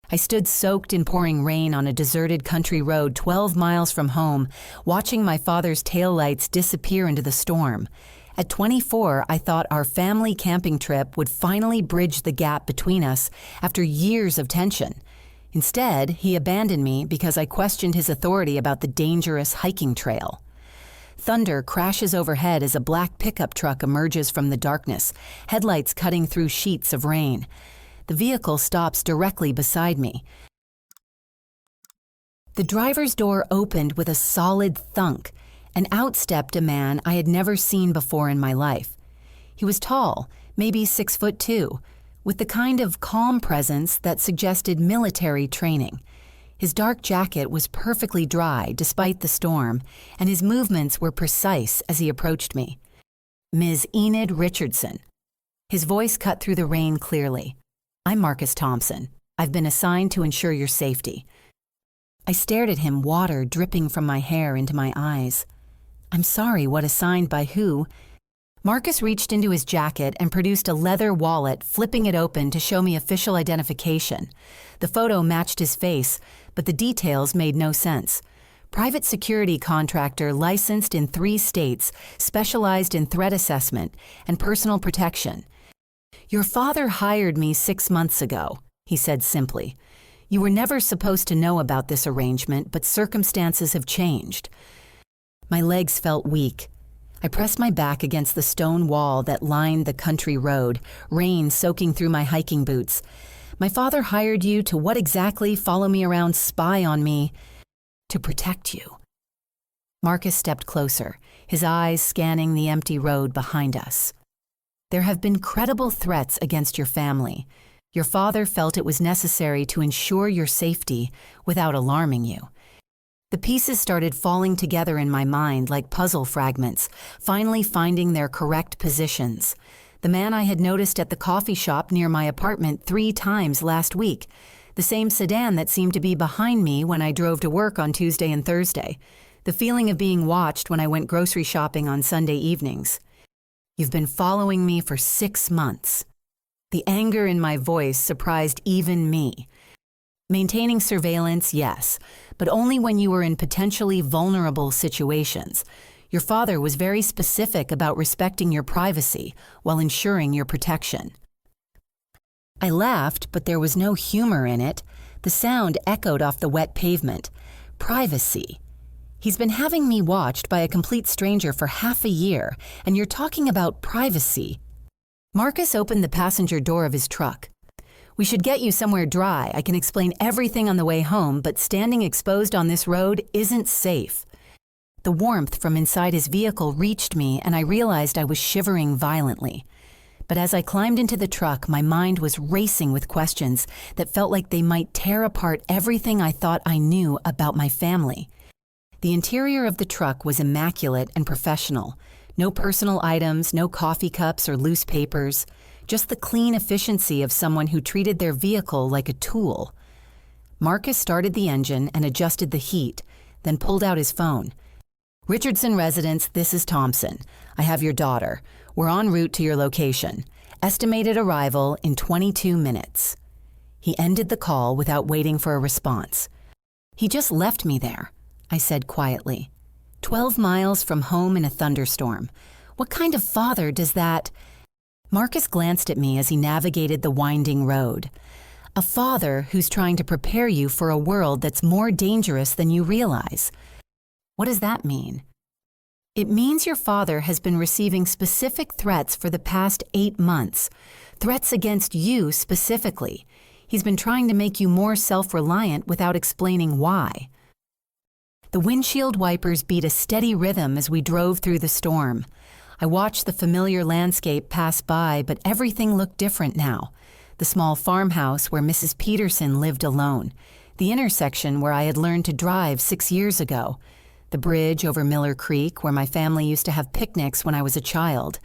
I stood soaked in pouring rain on a deserted country road 12 miles from home, watching my father's taillights disappear into the storm. At 24, I thought our family camping trip would finally bridge the gap between us after years of tension. Instead, he abandoned me because I questioned his authority about the dangerous hiking trail. Thunder crashes overhead as a black pickup truck emerges from the darkness, headlights cutting through sheets of rain. The vehicle stops directly beside me. The driver's door opened with a solid thunk, and out stepped a man I had never seen before in my life. He was tall, maybe 6'2", with the kind of calm presence that suggested military training. His dark jacket was perfectly dry despite the storm, and his movements were precise as he approached me. "Ms. Enid Richardson." His voice cut through the rain clearly. "I'm Marcus Thompson. I've been assigned to ensure your safety." I stared at him, water dripping from my hair into my eyes. "I'm sorry, what assigned by who?" Marcus reached into his jacket and produced a leather wallet, flipping it open to show me official identification. The photo matched his face, but the details made no sense. Private security contractor licensed in 3 states, specialized in threat assessment and personal protection. "Your father hired me 6 months ago," he said simply. "You were never supposed to know about this arrangement, but circumstances have changed." My legs felt weak. I pressed my back against the stone wall that lined the country road, rain soaking through my hiking boots. "My father hired you to what exactly? Follow me around, spy on me?" "To protect you." Marcus stepped closer, his eyes scanning the empty road behind us. "There have been credible threats against your family. Your father felt it was necessary to ensure your safety without alarming you." The pieces started falling together in my mind like puzzle fragments, finally finding their correct positions. The man I had noticed at the coffee shop near my apartment 3 times last week. The same sedan that seemed to be behind me when I drove to work on Tuesday and Thursday. The feeling of being watched when I went grocery shopping on Sunday evenings. "You've been following me for 6 months." The anger in my voice surprised even me. "Maintaining surveillance, yes, but only when you were in potentially vulnerable situations. Your father was very specific about respecting your privacy while ensuring your protection." I laughed, but there was no humor in it. The sound echoed off the wet pavement. "Privacy. He's been having me watched by a complete stranger for half a year, and you're talking about privacy." Marcus opened the passenger door of his truck. "We should get you somewhere dry. I can explain everything on the way home, but standing exposed on this road isn't safe." The warmth from inside his vehicle reached me, and I realized I was shivering violently. But as I climbed into the truck, my mind was racing with questions that felt like they might tear apart everything I thought I knew about my family. The interior of the truck was immaculate and professional. No personal items, no coffee cups or loose papers. Just the clean efficiency of someone who treated their vehicle like a tool. Marcus started the engine and adjusted the heat, then pulled out his phone. "Richardson residence, this is Thompson. I have your daughter. We're en route to your location. Estimated arrival in 22 minutes. He ended the call without waiting for a response. "He just left me there," I said quietly. 12 miles from home in a thunderstorm. What kind of father does that? Marcus glanced at me as he navigated the winding road. "A father who's trying to prepare you for a world that's more dangerous than you realize." "What does that mean?" "It means your father has been receiving specific threats for the past 8 months. Threats against you specifically. He's been trying to make you more self-reliant without explaining why." The windshield wipers beat a steady rhythm as we drove through the storm. I watched the familiar landscape pass by, but everything looked different now. The small farmhouse where Mrs. Peterson lived alone. The intersection where I had learned to drive 6 years ago. The bridge over Miller Creek where my family used to have picnics when I was a child.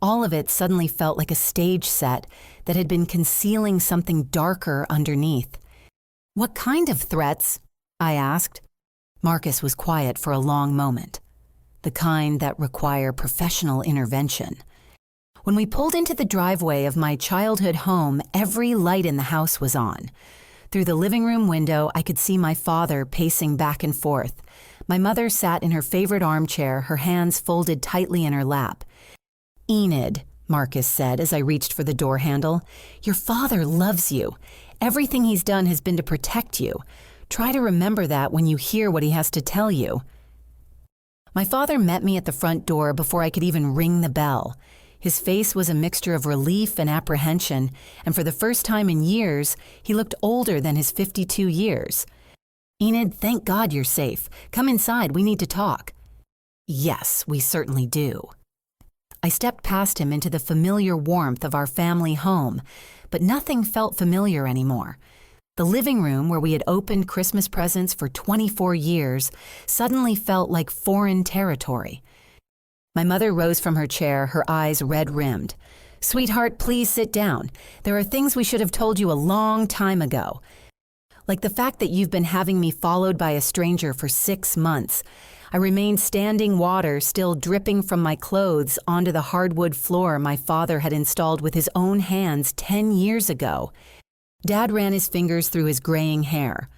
All of it suddenly felt like a stage set that had been concealing something darker underneath. "What kind of threats?" I asked. Marcus was quiet for a long moment. "The kind that require professional intervention." When we pulled into the driveway of my childhood home, every light in the house was on. Through the living room window, I could see my father pacing back and forth. My mother sat in her favorite armchair, her hands folded tightly in her lap. "Enid," Marcus said as I reached for the door handle, "your father loves you. Everything he's done has been to protect you. Try to remember that when you hear what he has to tell you." My father met me at the front door before I could even ring the bell. His face was a mixture of relief and apprehension, and for the first time in years, he looked older than his 52 years. "Enid, thank God you're safe. Come inside, we need to talk." "Yes, we certainly do." I stepped past him into the familiar warmth of our family home, but nothing felt familiar anymore. The living room, where we had opened Christmas presents for 24 years, suddenly felt like foreign territory. My mother rose from her chair, her eyes red-rimmed. "Sweetheart, please sit down. There are things we should have told you a long time ago. Like the fact that you've been having me followed by a stranger for 6 months. I remained standing water still dripping from my clothes onto the hardwood floor my father had installed with his own hands 10 years ago. Dad ran his fingers through his graying hair.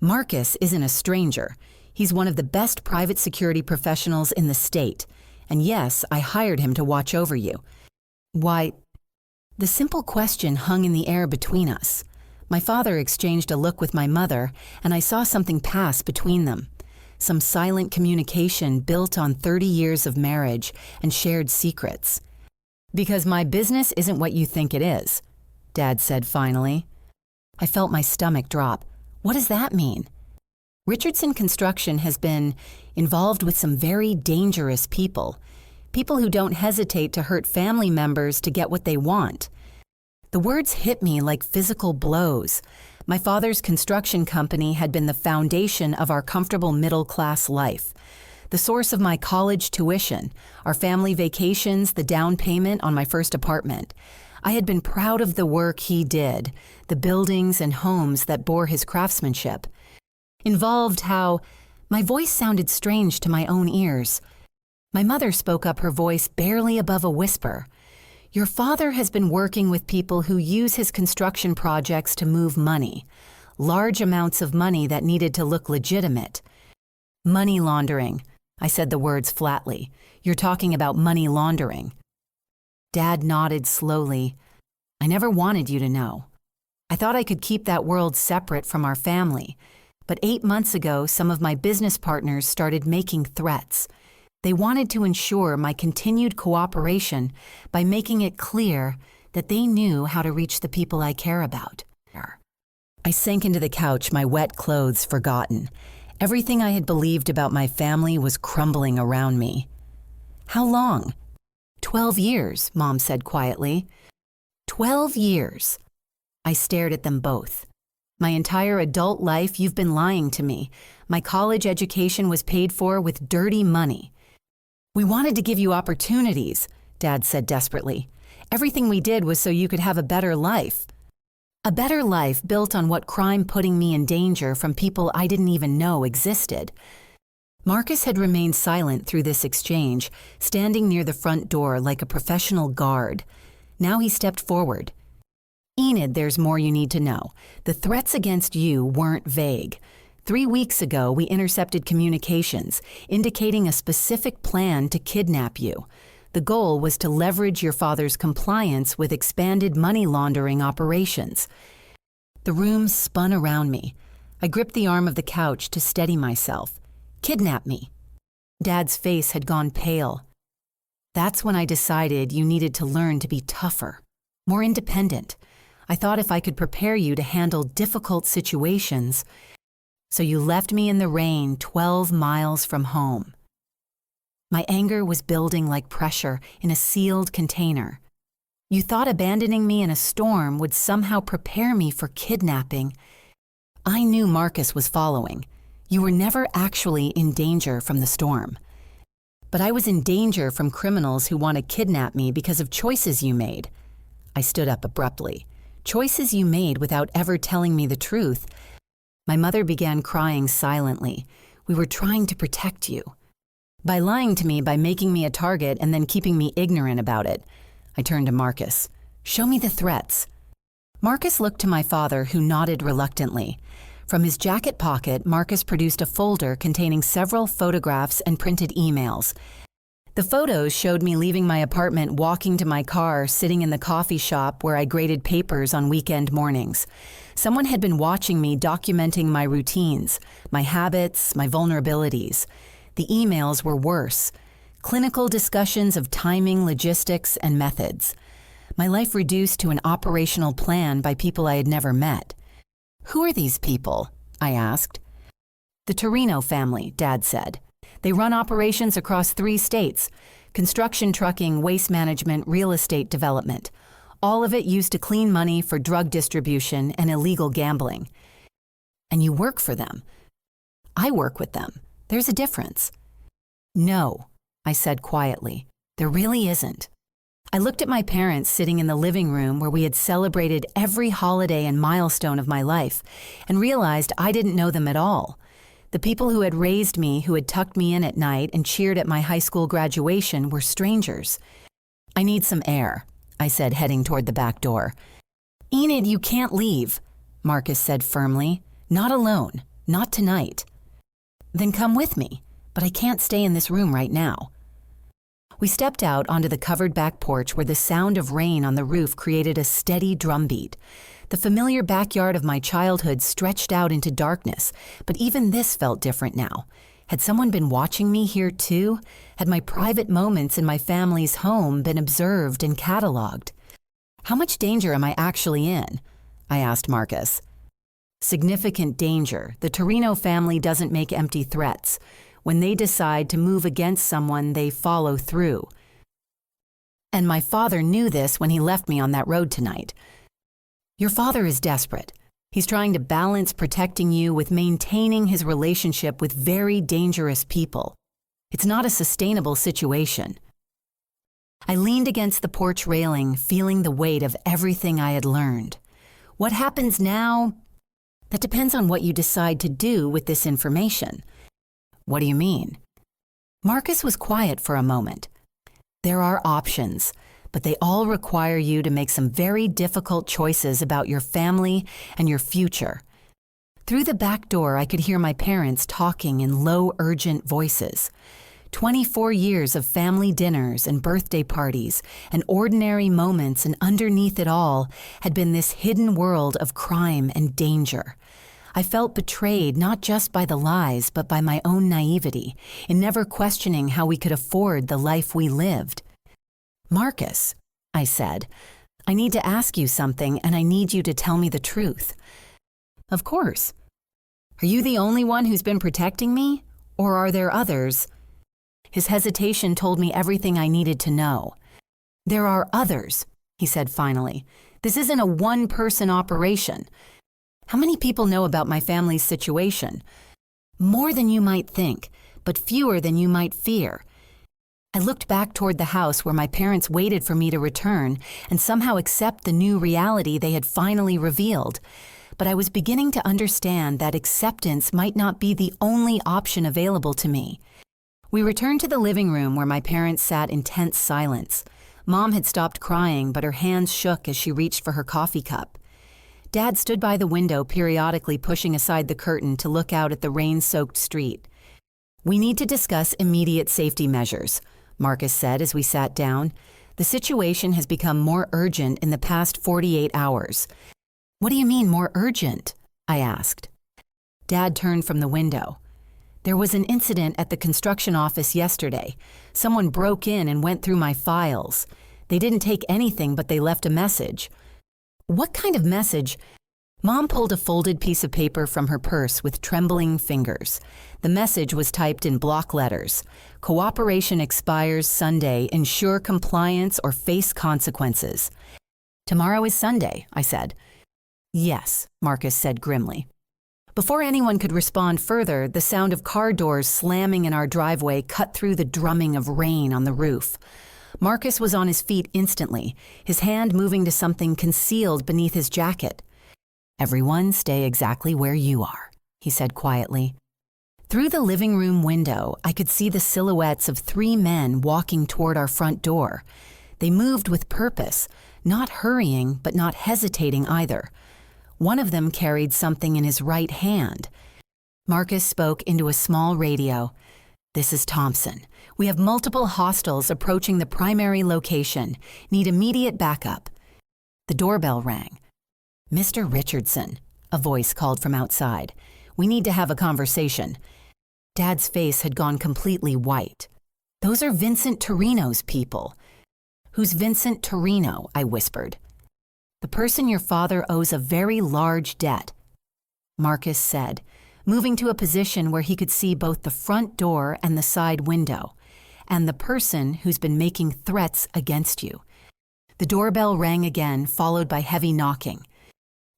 "Marcus isn't a stranger. He's one of the best private security professionals in the state. And yes, I hired him to watch over you." "Why?" The simple question hung in the air between us. My father exchanged a look with my mother, and I saw something pass between them. Some silent communication built on 30 years of marriage and shared secrets. "Because my business isn't what you think it is," Dad said finally. I felt my stomach drop. What does that mean? Richardson Construction has been involved with some very dangerous people. People who don't hesitate to hurt family members to get what they want. The words hit me like physical blows. My father's construction company had been the foundation of our comfortable middle-class life, the source of my college tuition, our family vacations, the down payment on my first apartment. I had been proud of the work he did, the buildings and homes that bore his craftsmanship. Involved how my voice sounded strange to my own ears. My mother spoke up, her voice barely above a whisper. "Your father has been working with people who use his construction projects to move money, large amounts of money that needed to look legitimate." "Money laundering," I said the words flatly. "You're talking about money laundering." Dad nodded slowly. "I never wanted you to know. I thought I could keep that world separate from our family. But 8 months ago, some of my business partners started making threats. They wanted to ensure my continued cooperation by making it clear that they knew how to reach the people I care about." I sank into the couch, my wet clothes forgotten. Everything I had believed about my family was crumbling around me. "How long?" 12 years, Mom said quietly. 12 years. I stared at them both. "My entire adult life, you've been lying to me. My college education was paid for with dirty money." "We wanted to give you opportunities," Dad said desperately. "Everything we did was so you could have a better life." A better life built on what crime putting me in danger from people I didn't even know existed. Marcus had remained silent through this exchange, standing near the front door like a professional guard. Now he stepped forward. "Enid, there's more you need to know. The threats against you weren't vague. 3 weeks ago, we intercepted communications indicating a specific plan to kidnap you. The goal was to leverage your father's compliance with expanded money laundering operations." The room spun around me. I gripped the arm of the couch to steady myself. "Kidnap me." Dad's face had gone pale. "That's when I decided you needed to learn to be tougher, more independent. I thought if I could prepare you to handle difficult situations. So you left me in the rain 12 miles from home." My anger was building like pressure in a sealed container. "You thought abandoning me in a storm would somehow prepare me for kidnapping." I knew Marcus was following. You were never actually in danger from the storm. But I was in danger from criminals who want to kidnap me because of choices you made. I stood up abruptly. Choices you made without ever telling me the truth. My mother began crying silently. "We were trying to protect you. By lying to me, by making me a target and then keeping me ignorant about it." I turned to Marcus. "Show me the threats." Marcus looked to my father, who nodded reluctantly. From his jacket pocket, Marcus produced a folder containing several photographs and printed emails. The photos showed me leaving my apartment, walking to my car, sitting in the coffee shop where I graded papers on weekend mornings. Someone had been watching me, documenting my routines, my habits, my vulnerabilities. The emails were worse. Clinical discussions of timing, logistics, and methods. My life reduced to an operational plan by people I had never met. "Who are these people?" I asked. "The Torino family," Dad said. "They run operations across 3 states: construction, trucking, waste management, real estate development. All of it used to clean money for drug distribution and illegal gambling." "And you work for them?" "I work with them. There's a difference." "No," I said quietly. "There really isn't." I looked at my parents sitting in the living room where we had celebrated every holiday and milestone of my life, and realized I didn't know them at all. The people who had raised me, who had tucked me in at night and cheered at my high school graduation, were strangers. "I need some air," I said, heading toward the back door. "Enid, you can't leave," Marcus said firmly. "Not alone. Not tonight." "Then come with me, but I can't stay in this room right now." We stepped out onto the covered back porch where the sound of rain on the roof created a steady drumbeat. The familiar backyard of my childhood stretched out into darkness, but even this felt different now. Had someone been watching me here too? Had my private moments in my family's home been observed and cataloged? "How much danger am I actually in?" I asked Marcus. "Significant danger. The Torino family doesn't make empty threats. When they decide to move against someone, they follow through. And my father knew this when he left me on that road tonight. Your father is desperate. He's trying to balance protecting you with maintaining his relationship with very dangerous people. It's not a sustainable situation." I leaned against the porch railing, feeling the weight of everything I had learned. "What happens now? That depends on what you decide to do with this information." "What do you mean?" Marcus was quiet for a moment. "There are options, but they all require you to make some very difficult choices about your family and your future." Through the back door, I could hear my parents talking in low, urgent voices. 24 years of family dinners and birthday parties and ordinary moments, and underneath it all had been this hidden world of crime and danger. I felt betrayed not just by the lies, but by my own naivety, in never questioning how we could afford the life we lived. "Marcus," I said, "I need to ask you something, and I need you to tell me the truth." "Of course. Are you the only one who's been protecting me, or are there others?" His hesitation told me everything I needed to know. "There are others," he said finally. "This isn't a one-person operation. How many people know about my family's situation?" "More than you might think, but fewer than you might fear." I looked back toward the house where my parents waited for me to return and somehow accept the new reality they had finally revealed. But I was beginning to understand that acceptance might not be the only option available to me. We returned to the living room where my parents sat in tense silence. Mom had stopped crying, but her hands shook as she reached for her coffee cup. Dad stood by the window, periodically pushing aside the curtain to look out at the rain-soaked street. "We need to discuss immediate safety measures," Marcus said as we sat down. "The situation has become more urgent in the past 48 hours. "What do you mean, more urgent?" I asked. Dad turned from the window. "There was an incident at the construction office yesterday. Someone broke in and went through my files. They didn't take anything, but they left a message." "What kind of message?" Mom pulled a folded piece of paper from her purse with trembling fingers. The message was typed in block letters. "Cooperation expires Sunday. Ensure compliance or face consequences." "Tomorrow is Sunday," I said. "Yes," Marcus said grimly. Before anyone could respond further, the sound of car doors slamming in our driveway cut through the drumming of rain on the roof. Marcus was on his feet instantly, his hand moving to something concealed beneath his jacket. "Everyone stay exactly where you are," he said quietly. Through the living room window, I could see the silhouettes of 3 men walking toward our front door. They moved with purpose, not hurrying but not hesitating either. One of them carried something in his right hand. Marcus spoke into a small radio. "This is Thompson. We have multiple hostiles approaching the primary location. Need immediate backup." The doorbell rang. "Mr. Richardson," a voice called from outside. "We need to have a conversation." Dad's face had gone completely white. "Those are Vincent Torino's people." "Who's Vincent Torino?" I whispered. "The person your father owes a very large debt," Marcus said, moving to a position where he could see both the front door and the side window, "and the person who's been making threats against you." The doorbell rang again, followed by heavy knocking.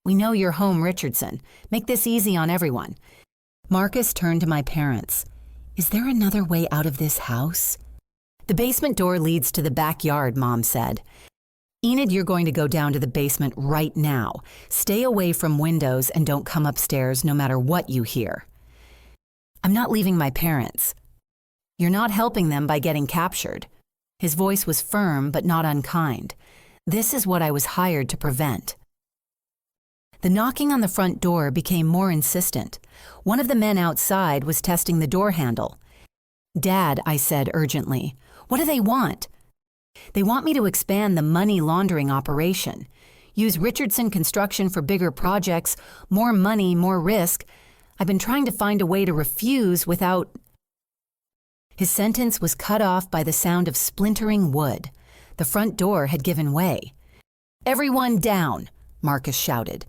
"We know you're home, Richardson. Make this easy on everyone." Marcus turned to my parents. "Is there another way out of this house?" "The basement door leads to the backyard," Mom said. "Enid, you're going to go down to the basement right now. Stay away from windows and don't come upstairs no matter what you hear." "I'm not leaving my parents." "You're not helping them by getting captured." His voice was firm but not unkind. "This is what I was hired to prevent." The knocking on the front door became more insistent. One of the men outside was testing the door handle. "Dad," I said urgently, "what do they want?" "They want me to expand the money laundering operation. Use Richardson Construction for bigger projects, more money, more risk. I've been trying to find a way to refuse without—" His sentence was cut off by the sound of splintering wood. The front door had given way. "Everyone down," Marcus shouted.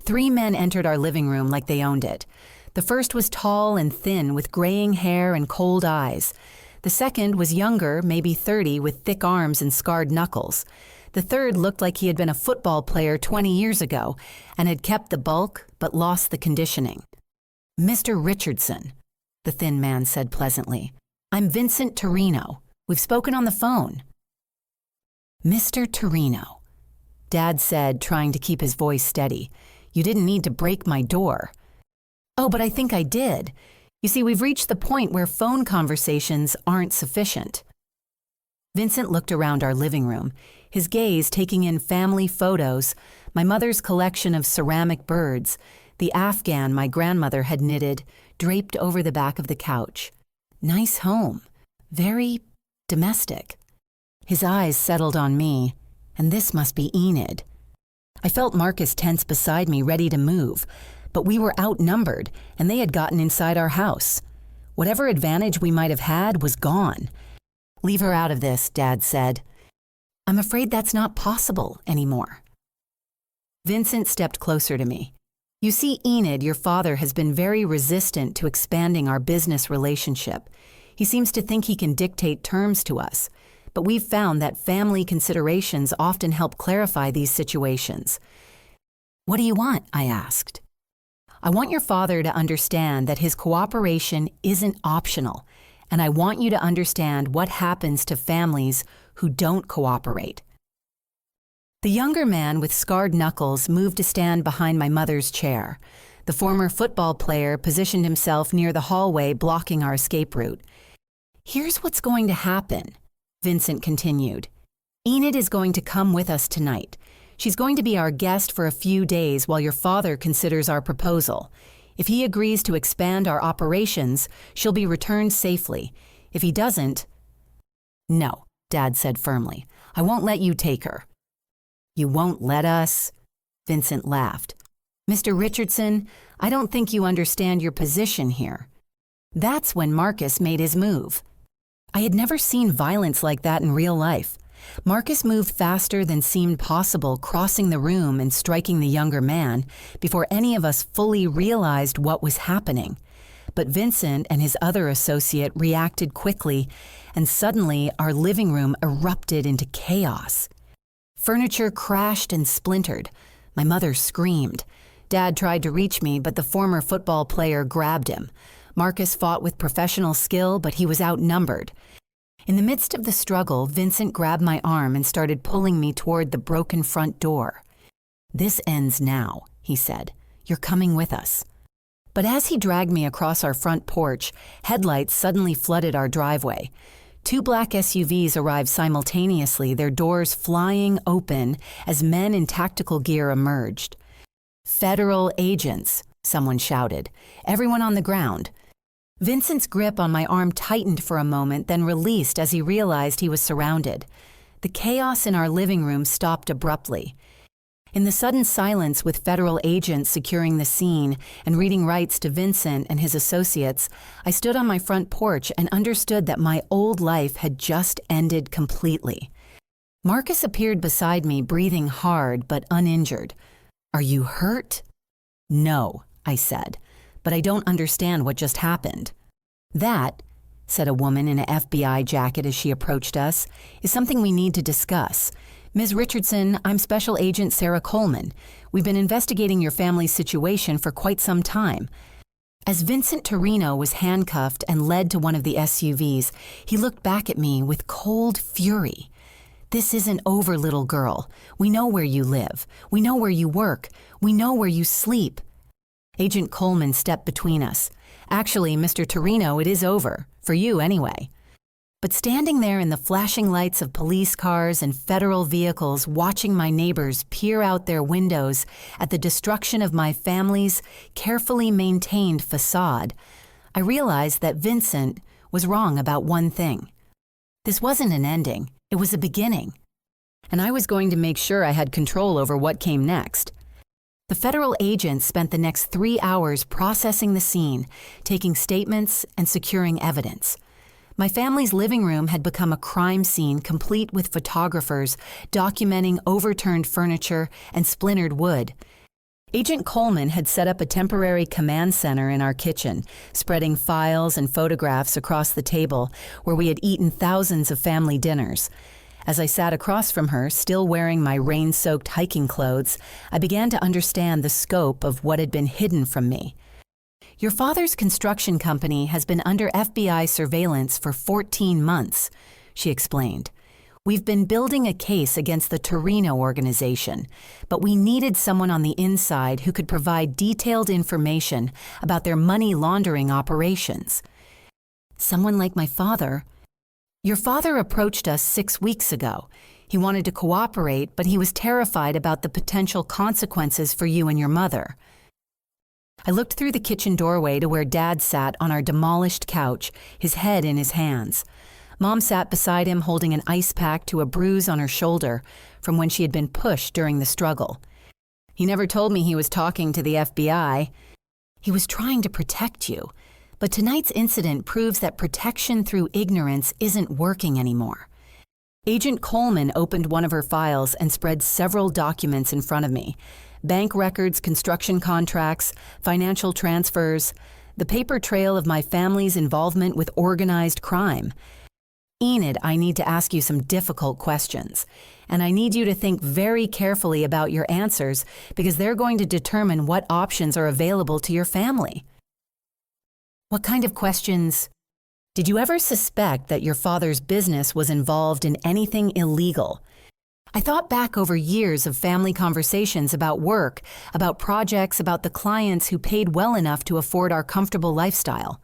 3 men entered our living room like they owned it. The first was tall and thin with graying hair and cold eyes. The second was younger, maybe 30, with thick arms and scarred knuckles. The third looked like he had been a football player 20 years ago and had kept the bulk but lost the conditioning. "Mr. Richardson," the thin man said pleasantly. "I'm Vincent Torino. We've spoken on the phone." "Mr. Torino," Dad said, trying to keep his voice steady. "You didn't need to break my door." "Oh, but I think I did. You see, we've reached the point where phone conversations aren't sufficient." Vincent looked around our living room, his gaze taking in family photos, my mother's collection of ceramic birds, the Afghan my grandmother had knitted, draped over the back of the couch. Nice home. Very domestic. His eyes settled on me, and this must be Enid. I felt Marcus tense beside me, ready to move, but we were outnumbered, and they had gotten inside our house. Whatever advantage we might have had was gone. "Leave her out of this," Dad said. "I'm afraid that's not possible anymore." Vincent stepped closer to me. "You see, Enid, your father has been very resistant to expanding our business relationship. He seems to think he can dictate terms to us, but we've found that family considerations often help clarify these situations." "What do you want?" I asked. "I want your father to understand that his cooperation isn't optional, and I want you to understand what happens to families who don't cooperate." The younger man with scarred knuckles moved to stand behind my mother's chair. The former football player positioned himself near the hallway, blocking our escape route. "Here's what's going to happen," Vincent continued. "Enid is going to come with us tonight. She's going to be our guest for a few days while your father considers our proposal. If he agrees to expand our operations, she'll be returned safely. If he doesn't—" "No," Dad said firmly. "I won't let you take her." "You won't let us?" Vincent laughed. "Mr. Richardson, I don't think you understand your position here." That's when Marcus made his move. I had never seen violence like that in real life. Marcus moved faster than seemed possible, crossing the room and striking the younger man before any of us fully realized what was happening. But Vincent and his other associate reacted quickly, and suddenly our living room erupted into chaos. Furniture crashed and splintered. My mother screamed. Dad tried to reach me, but the former football player grabbed him. Marcus fought with professional skill, but he was outnumbered. In the midst of the struggle, Vincent grabbed my arm and started pulling me toward the broken front door. "This ends now," he said. "You're coming with us." But as he dragged me across our front porch, headlights suddenly flooded our driveway. Two black SUVs arrived simultaneously, their doors flying open as men in tactical gear emerged. "Federal agents," someone shouted. "Everyone on the ground." Vincent's grip on my arm tightened for a moment, then released as he realized he was surrounded. The chaos in our living room stopped abruptly. In the sudden silence, with federal agents securing the scene and reading rights to Vincent and his associates, I stood on my front porch and understood that my old life had just ended completely. Marcus appeared beside me, breathing hard but uninjured. "Are you hurt?" "No," I said, "but I don't understand what just happened." "That," said a woman in an FBI jacket as she approached us, "is something we need to discuss. Ms. Richardson, I'm Special Agent Sarah Coleman. We've been investigating your family's situation for quite some time." As Vincent Torino was handcuffed and led to one of the SUVs, he looked back at me with cold fury. "This isn't over, little girl. We know where you live. We know where you work. We know where you sleep." Agent Coleman stepped between us. "Actually, Mr. Torino, it is over. For you, anyway." But standing there in the flashing lights of police cars and federal vehicles, watching my neighbors peer out their windows at the destruction of my family's carefully maintained facade, I realized that Vincent was wrong about one thing. This wasn't an ending, it was a beginning. And I was going to make sure I had control over what came next. The federal agents spent the next 3 hours processing the scene, taking statements and securing evidence. My family's living room had become a crime scene, complete with photographers documenting overturned furniture and splintered wood. Agent Coleman had set up a temporary command center in our kitchen, spreading files and photographs across the table where we had eaten thousands of family dinners. As I sat across from her, still wearing my rain-soaked hiking clothes, I began to understand the scope of what had been hidden from me. "Your father's construction company has been under FBI surveillance for 14 months, she explained. "We've been building a case against the Torino organization, but we needed someone on the inside who could provide detailed information about their money laundering operations." "Someone like my father?" "Your father approached us 6 weeks ago. He wanted to cooperate, but he was terrified about the potential consequences for you and your mother." I looked through the kitchen doorway to where Dad sat on our demolished couch, his head in his hands. Mom sat beside him holding an ice pack to a bruise on her shoulder from when she had been pushed during the struggle. "He never told me he was talking to the FBI. He was trying to protect you. But tonight's incident proves that protection through ignorance isn't working anymore." Agent Coleman opened one of her files and spread several documents in front of me. Bank records, construction contracts, financial transfers, the paper trail of my family's involvement with organized crime. "Enid, I need to ask you some difficult questions, and I need you to think very carefully about your answers because they're going to determine what options are available to your family." "What kind of questions?" "Did you ever suspect that your father's business was involved in anything illegal?" I thought back over years of family conversations about work, about projects, about the clients who paid well enough to afford our comfortable lifestyle.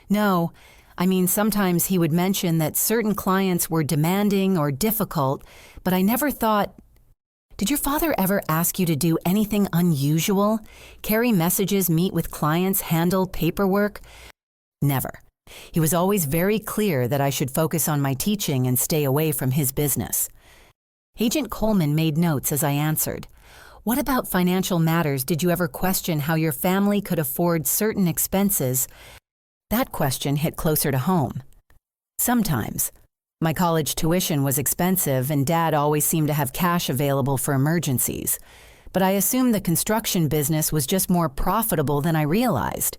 "No, I mean, sometimes he would mention that certain clients were demanding or difficult, but I never thought..." "Did your father ever ask you to do anything unusual? Carry messages, meet with clients, handle paperwork?" "Never. He was always very clear that I should focus on my teaching and stay away from his business." Agent Coleman made notes as I answered. "What about financial matters? Did you ever question how your family could afford certain expenses?" That question hit closer to home. "Sometimes. My college tuition was expensive and Dad always seemed to have cash available for emergencies. But I assumed the construction business was just more profitable than I realized."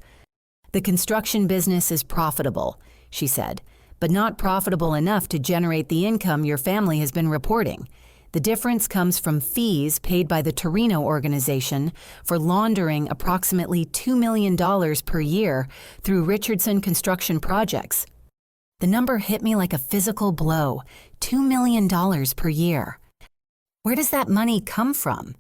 "The construction business is profitable," she said, "but not profitable enough to generate the income your family has been reporting. The difference comes from fees paid by the Torino organization for laundering approximately $2 million per year through Richardson construction projects." The number hit me like a physical blow, $2 million per year. Where does that money come from?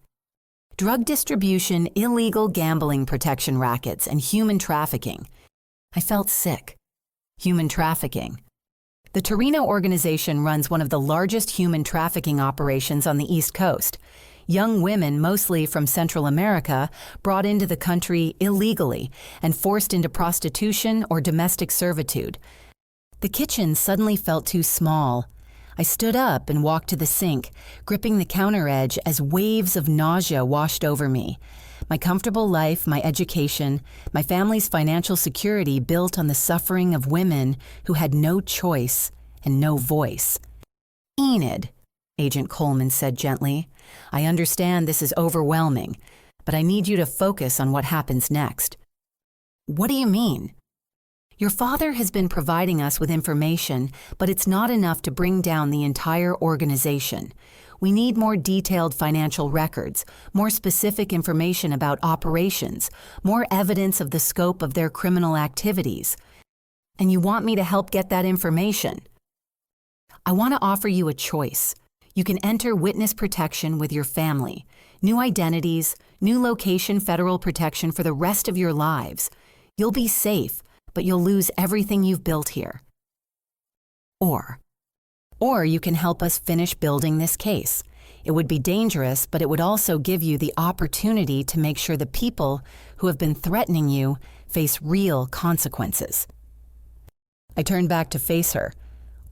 Drug distribution, illegal gambling protection rackets, and human trafficking. I felt sick. Human trafficking. The Torino organization runs one of the largest human trafficking operations on the East Coast. Young women, mostly from Central America, brought into the country illegally and forced into prostitution or domestic servitude. The kitchen suddenly felt too small. I stood up and walked to the sink, gripping the counter edge as waves of nausea washed over me. My comfortable life, my education, my family's financial security built on the suffering of women who had no choice and no voice. "Enid," Agent Coleman said gently, "I understand this is overwhelming, but I need you to focus on what happens next." "What do you mean?" "Your father has been providing us with information, but it's not enough to bring down the entire organization. We need more detailed financial records, more specific information about operations, more evidence of the scope of their criminal activities. And you want me to help get that information?" "I want to offer you a choice. You can enter witness protection with your family, new identities, new location federal protection for the rest of your lives. You'll be safe, but you'll lose everything you've built here. Or you can help us finish building this case. It would be dangerous, but it would also give you the opportunity to make sure the people who have been threatening you face real consequences." I turned back to face her.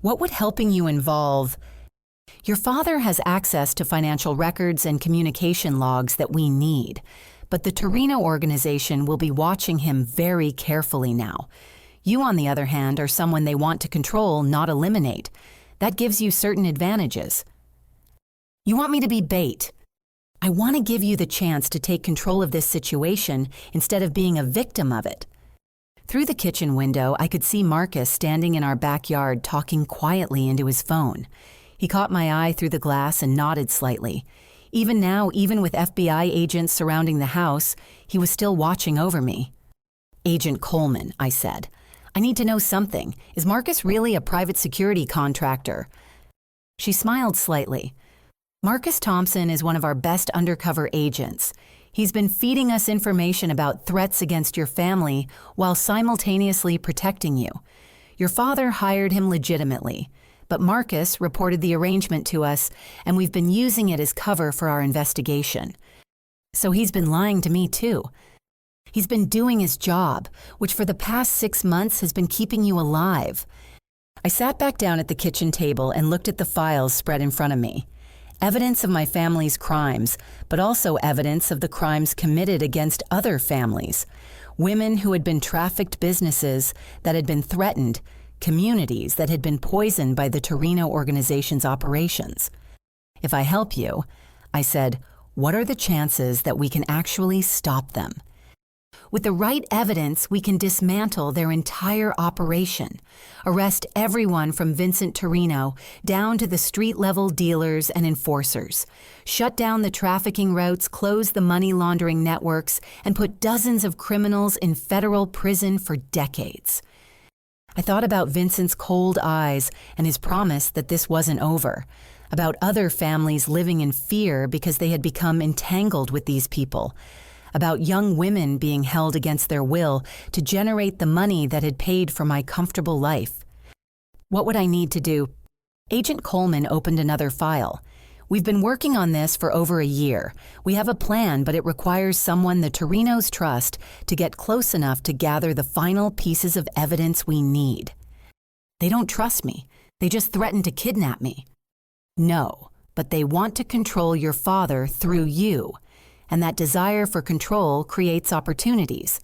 "What would helping you involve?" "Your father has access to financial records and communication logs that we need, but the Torino organization will be watching him very carefully now. You, on the other hand, are someone they want to control, not eliminate. That gives you certain advantages." "You want me to be bait?" "I want to give you the chance to take control of this situation instead of being a victim of it." Through the kitchen window, I could see Marcus standing in our backyard talking quietly into his phone. He caught my eye through the glass and nodded slightly. Even now, even with FBI agents surrounding the house, he was still watching over me. "Agent Coleman," I said, "I need to know something. Is Marcus really a private security contractor?" She smiled slightly. "Marcus Thompson is one of our best undercover agents. He's been feeding us information about threats against your family while simultaneously protecting you. Your father hired him legitimately, but Marcus reported the arrangement to us, and we've been using it as cover for our investigation. So he's been lying to me too. He's been doing his job, which for the past 6 months has been keeping you alive." I sat back down at the kitchen table and looked at the files spread in front of me. Evidence of my family's crimes, but also evidence of the crimes committed against other families. Women who had been trafficked, businesses that had been threatened, communities that had been poisoned by the Torino organization's operations. "If I help you," I said, "what are the chances that we can actually stop them? With the right evidence, we can dismantle their entire operation, arrest everyone from Vincent Torino down to the street-level dealers and enforcers, shut down the trafficking routes, close the money laundering networks, and put dozens of criminals in federal prison for decades." I thought about Vincent's cold eyes and his promise that this wasn't over, about other families living in fear because they had become entangled with these people, about young women being held against their will to generate the money that had paid for my comfortable life. What would I need to do? Agent Coleman opened another file. "We've been working on this for over a year. We have a plan, but it requires someone the Torinos trust to get close enough to gather the final pieces of evidence we need." "They don't trust me. They just threatened to kidnap me." "No, but they want to control your father through you. And that desire for control creates opportunities."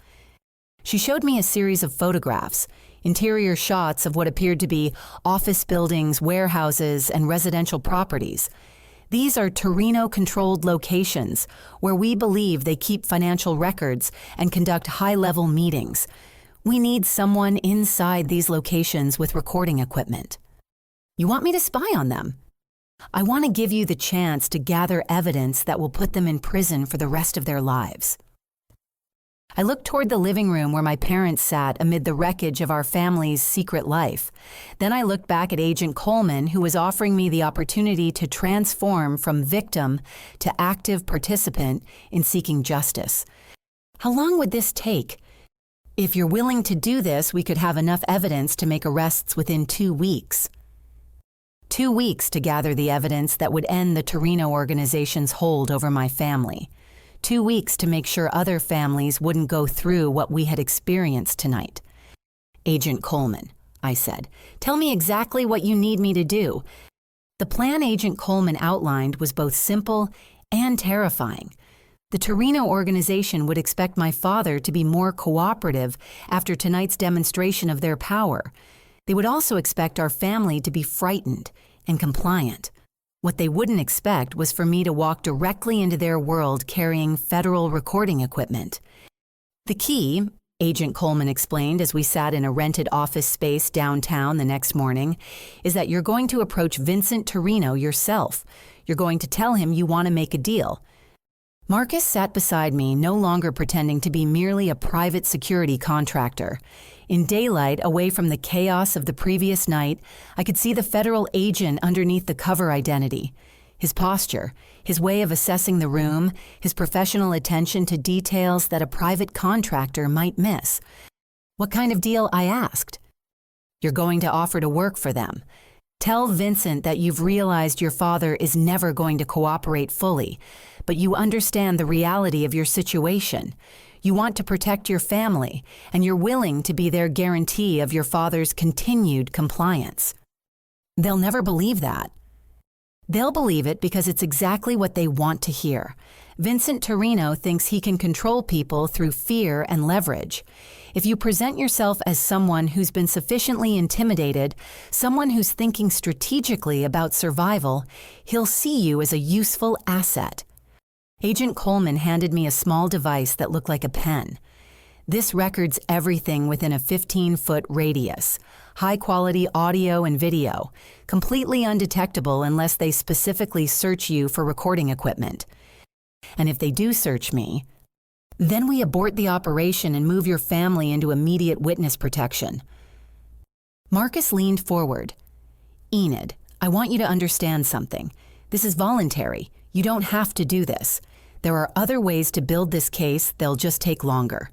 She showed me a series of photographs, interior shots of what appeared to be office buildings, warehouses, and residential properties. "These are Torino-controlled locations where we believe they keep financial records and conduct high-level meetings. We need someone inside these locations with recording equipment." "You want me to spy on them?" "I want to give you the chance to gather evidence that will put them in prison for the rest of their lives." I looked toward the living room where my parents sat amid the wreckage of our family's secret life. Then I looked back at Agent Coleman, who was offering me the opportunity to transform from victim to active participant in seeking justice. How long would this take? If you're willing to do this, we could have enough evidence to make arrests within 2 weeks. 2 weeks to gather the evidence that would end the Torino organization's hold over my family. 2 weeks to make sure other families wouldn't go through what we had experienced tonight. Agent Coleman, I said, tell me exactly what you need me to do. The plan Agent Coleman outlined was both simple and terrifying. The Torino organization would expect my father to be more cooperative after tonight's demonstration of their power. They would also expect our family to be frightened and compliant. What they wouldn't expect was for me to walk directly into their world carrying federal recording equipment. The key, Agent Coleman explained as we sat in a rented office space downtown the next morning, is that you're going to approach Vincent Torino yourself. You're going to tell him you want to make a deal. Marcus sat beside me, no longer pretending to be merely a private security contractor. In daylight, away from the chaos of the previous night, I could see the federal agent underneath the cover identity. His posture, his way of assessing the room, his professional attention to details that a private contractor might miss. What kind of deal? I asked. You're going to offer to work for them. Tell Vincent that you've realized your father is never going to cooperate fully, but you understand the reality of your situation. You want to protect your family, and you're willing to be their guarantee of your father's continued compliance. They'll never believe that. They'll believe it because it's exactly what they want to hear. Vincent Torino thinks he can control people through fear and leverage. If you present yourself as someone who's been sufficiently intimidated, someone who's thinking strategically about survival, he'll see you as a useful asset. Agent Coleman handed me a small device that looked like a pen. This records everything within a 15-foot radius. High-quality audio and video, completely undetectable unless they specifically search you for recording equipment. And if they do search me, then we abort the operation and move your family into immediate witness protection. Marcus leaned forward. Enid, I want you to understand something. This is voluntary. You don't have to do this. There are other ways to build this case. They'll just take longer.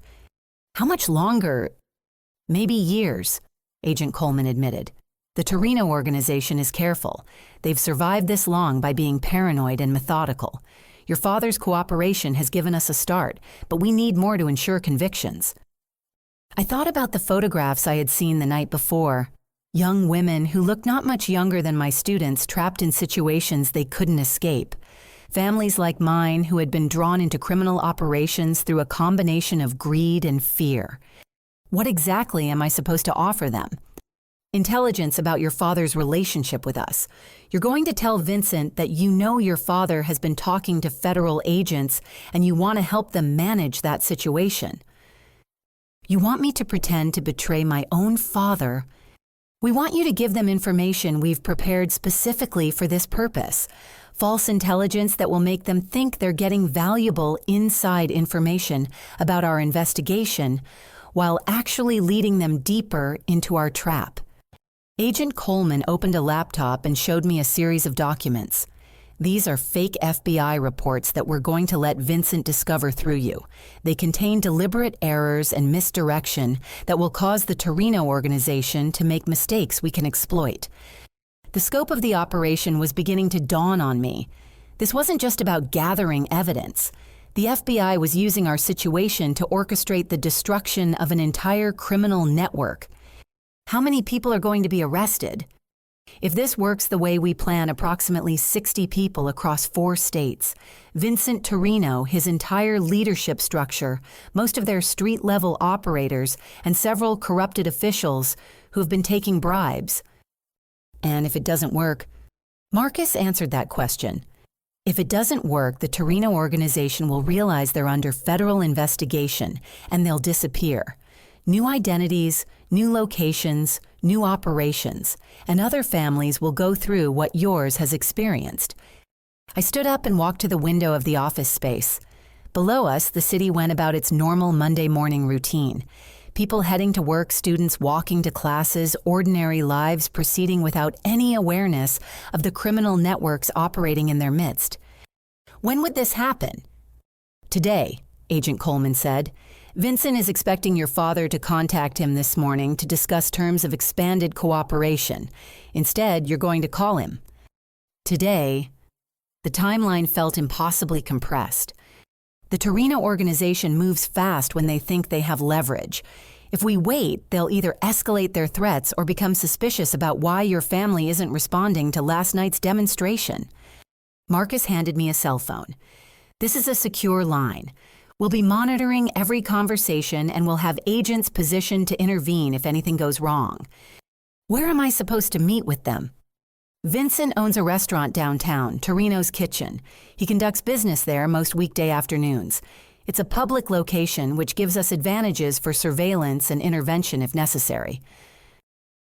How much longer? Maybe years, Agent Coleman admitted. The Torino organization is careful. They've survived this long by being paranoid and methodical. Your father's cooperation has given us a start, but we need more to ensure convictions. I thought about the photographs I had seen the night before. Young women who looked not much younger than my students trapped in situations they couldn't escape. Families like mine who had been drawn into criminal operations through a combination of greed and fear. What exactly am I supposed to offer them? Intelligence about your father's relationship with us. You're going to tell Vincent that you know your father has been talking to federal agents and you want to help them manage that situation. You want me to pretend to betray my own father? We want you to give them information we've prepared specifically for this purpose. False intelligence that will make them think they're getting valuable inside information about our investigation while actually leading them deeper into our trap. Agent Coleman opened a laptop and showed me a series of documents. These are fake FBI reports that we're going to let Vincent discover through you. They contain deliberate errors and misdirection that will cause the Torino organization to make mistakes we can exploit. The scope of the operation was beginning to dawn on me. This wasn't just about gathering evidence. The FBI was using our situation to orchestrate the destruction of an entire criminal network. How many people are going to be arrested? If this works the way we plan, approximately 60 people across 4 states. Vincent Torino, his entire leadership structure, most of their street-level operators, and several corrupted officials who have been taking bribes. And if it doesn't work, Marcus answered that question. If it doesn't work, the Torino organization will realize they're under federal investigation and they'll disappear. New identities, new locations, new operations, and other families will go through what yours has experienced. I stood up and walked to the window of the office space. Below us, the city went about its normal Monday morning routine. People heading to work, students walking to classes, ordinary lives proceeding without any awareness of the criminal networks operating in their midst. When would this happen? Today, Agent Coleman said. Vincent is expecting your father to contact him this morning to discuss terms of expanded cooperation. Instead, you're going to call him. Today, the timeline felt impossibly compressed. The Torino organization moves fast when they think they have leverage. If we wait, they'll either escalate their threats or become suspicious about why your family isn't responding to last night's demonstration. Marcus handed me a cell phone. This is a secure line. We'll be monitoring every conversation and we'll have agents positioned to intervene if anything goes wrong. Where am I supposed to meet with them? Vincent owns a restaurant downtown, Torino's Kitchen. He conducts business there most weekday afternoons. It's a public location which gives us advantages for surveillance and intervention if necessary.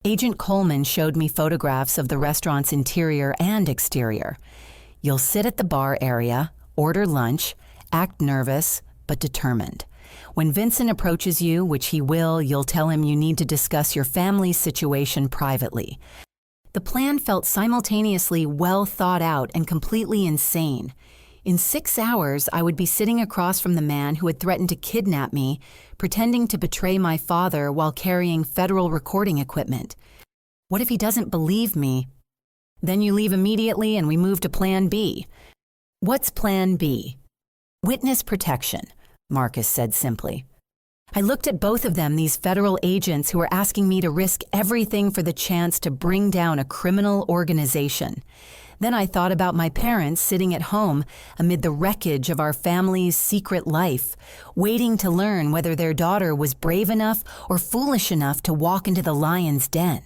Agent Coleman showed me photographs of the restaurant's interior and exterior. You'll sit at the bar area, order lunch, act nervous, but determined. When Vincent approaches you, which he will, you'll tell him you need to discuss your family's situation privately. The plan felt simultaneously well thought out and completely insane. In 6 hours, I would be sitting across from the man who had threatened to kidnap me, pretending to betray my father while carrying federal recording equipment. What if he doesn't believe me? Then you leave immediately and we move to Plan B. What's Plan B? Witness protection, Marcus said simply. I looked at both of them, these federal agents who were asking me to risk everything for the chance to bring down a criminal organization. Then I thought about my parents sitting at home amid the wreckage of our family's secret life, waiting to learn whether their daughter was brave enough or foolish enough to walk into the lion's den.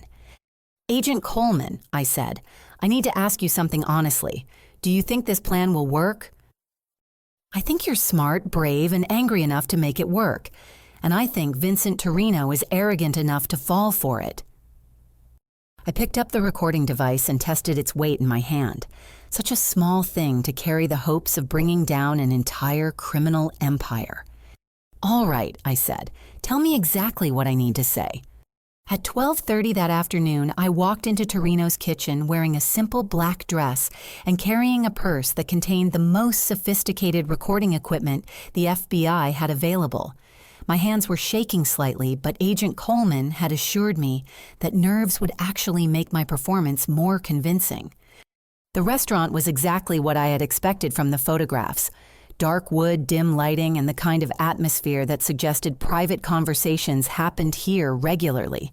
Agent Coleman, I said, I need to ask you something honestly. Do you think this plan will work? I think you're smart, brave, and angry enough to make it work. And I think Vincent Torino is arrogant enough to fall for it. I picked up the recording device and tested its weight in my hand. Such a small thing to carry the hopes of bringing down an entire criminal empire. All right, I said, tell me exactly what I need to say. At 12:30 that afternoon, I walked into Torino's Kitchen wearing a simple black dress and carrying a purse that contained the most sophisticated recording equipment the FBI had available. My hands were shaking slightly, but Agent Coleman had assured me that nerves would actually make my performance more convincing. The restaurant was exactly what I had expected from the photographs. Dark wood, dim lighting, and the kind of atmosphere that suggested private conversations happened here regularly.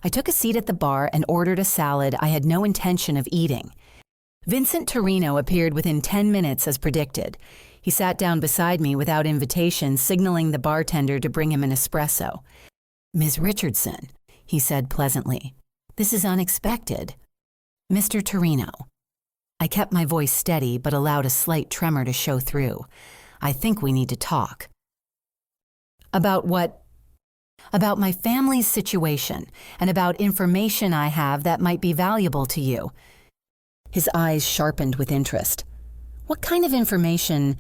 I took a seat at the bar and ordered a salad I had no intention of eating. Vincent Torino appeared within 10 minutes as predicted. He sat down beside me without invitation, signaling the bartender to bring him an espresso. "Ms. Richardson," he said pleasantly, "this is unexpected. Mr. Torino." I kept my voice steady but allowed a slight tremor to show through. "I think we need to talk." "About what?" "About my family's situation and about information I have that might be valuable to you." His eyes sharpened with interest. "What kind of information?"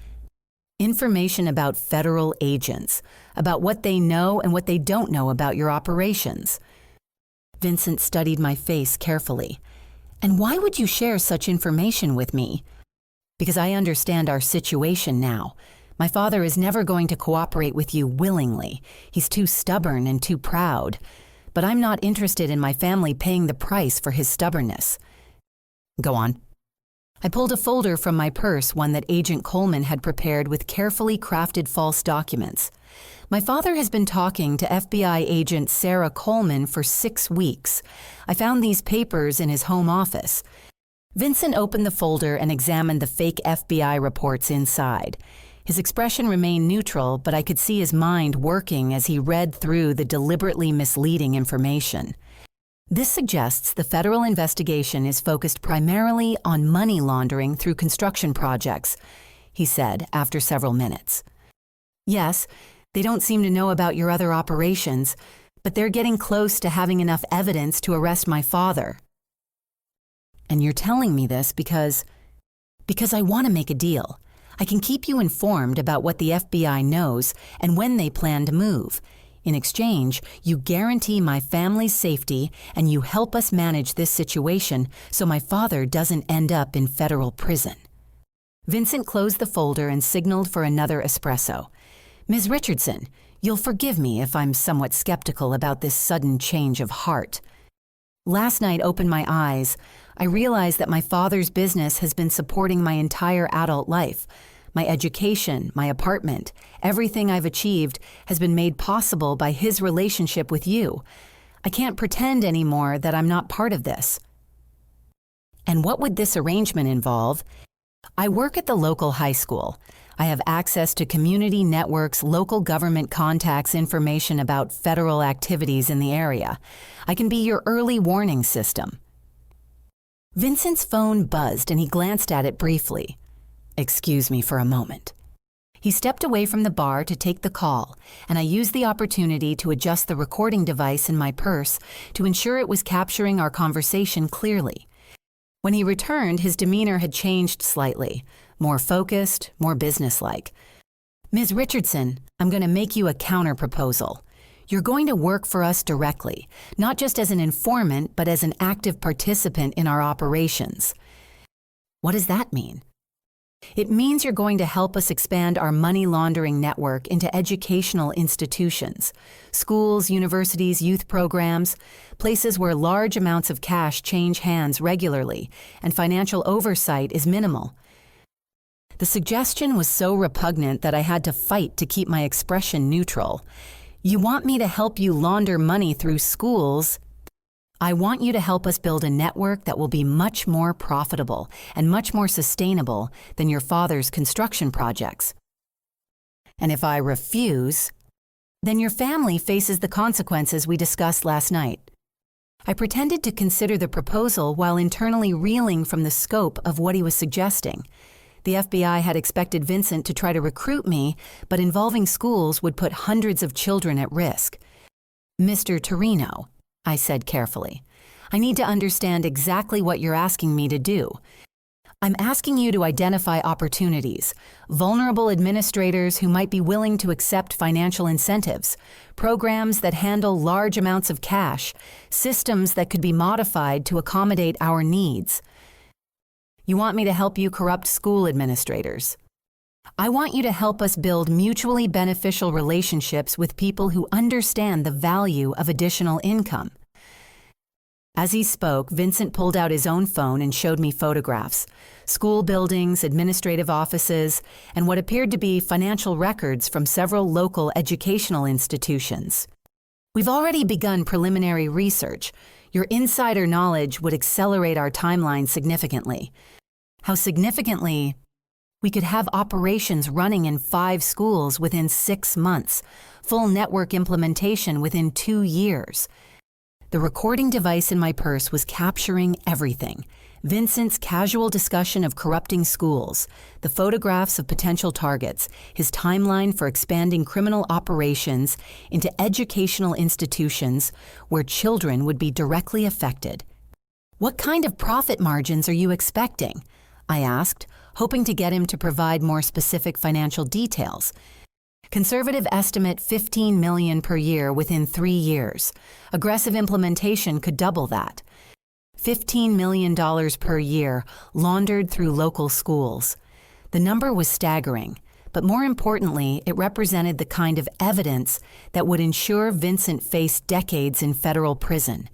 "Information about federal agents, about what they know and what they don't know about your operations." Vincent studied my face carefully. "And why would you share such information with me?" "Because I understand our situation now. My father is never going to cooperate with you willingly. He's too stubborn and too proud. But I'm not interested in my family paying the price for his stubbornness." "Go on." I pulled a folder from my purse, one that Agent Coleman had prepared with carefully crafted false documents. "My father has been talking to FBI agent Sarah Coleman for 6 weeks. I found these papers in his home office." Vincent opened the folder and examined the fake FBI reports inside. His expression remained neutral, but I could see his mind working as he read through the deliberately misleading information. "This suggests the federal investigation is focused primarily on money laundering through construction projects," he said after several minutes. "Yes, they don't seem to know about your other operations, but they're getting close to having enough evidence to arrest my father." "And you're telling me this because I want to make a deal. I can keep you informed about what the FBI knows and when they plan to move. In exchange, you guarantee my family's safety and you help us manage this situation so my father doesn't end up in federal prison." Vincent closed the folder and signaled for another espresso. "Ms. Richardson, You'll forgive me if I'm somewhat skeptical about this sudden change of heart. Last night opened my eyes. I realized that my father's business has been supporting my entire adult life. My education, my apartment, everything I've achieved has been made possible by his relationship with you. I can't pretend anymore that I'm not part of this. And what would this arrangement involve? I work at the local high school. I have access to community networks, local government contacts, information about federal activities in the area. I can be your early warning system. Vincent's phone buzzed and he glanced at it briefly. Excuse me for a moment. He stepped away from the bar to take the call, and I used the opportunity to adjust the recording device in my purse to ensure it was capturing our conversation clearly. When he returned, his demeanor had changed slightly, more focused, more businesslike. Ms. Richardson, I'm going to make you a counter-proposal. You're going to work for us directly, not just as an informant, but as an active participant in our operations. What does that mean? It means you're going to help us expand our money laundering network into educational institutions, schools, universities, youth programs, places where large amounts of cash change hands regularly and financial oversight is minimal. The suggestion was so repugnant that I had to fight to keep my expression neutral. You want me to help you launder money through schools? I want you to help us build a network that will be much more profitable and much more sustainable than your father's construction projects. And if I refuse, then your family faces the consequences we discussed last night. I pretended to consider the proposal while internally reeling from the scope of what he was suggesting. The FBI had expected Vincent to try to recruit me, but involving schools would put hundreds of children at risk. Mr. Torino, I said carefully, I need to understand exactly what you're asking me to do. I'm asking you to identify opportunities, vulnerable administrators who might be willing to accept financial incentives, programs that handle large amounts of cash, systems that could be modified to accommodate our needs. You want me to help you corrupt school administrators. I want you to help us build mutually beneficial relationships with people who understand the value of additional income. As he spoke, Vincent pulled out his own phone and showed me photographs, school buildings, administrative offices, and what appeared to be financial records from several local educational institutions. We've already begun preliminary research. Your insider knowledge would accelerate our timeline significantly. How significantly? We could have operations running in 5 schools within 6 months, full network implementation within 2 years. The recording device in my purse was capturing everything. Vincent's casual discussion of corrupting schools, the photographs of potential targets, his timeline for expanding criminal operations into educational institutions where children would be directly affected. What kind of profit margins are you expecting? I asked, hoping to get him to provide more specific financial details. Conservative estimate $15 million per year within 3 years. Aggressive implementation could double that. $15 million per year laundered through local schools. The number was staggering, but more importantly, it represented the kind of evidence that would ensure Vincent faced decades in federal prison.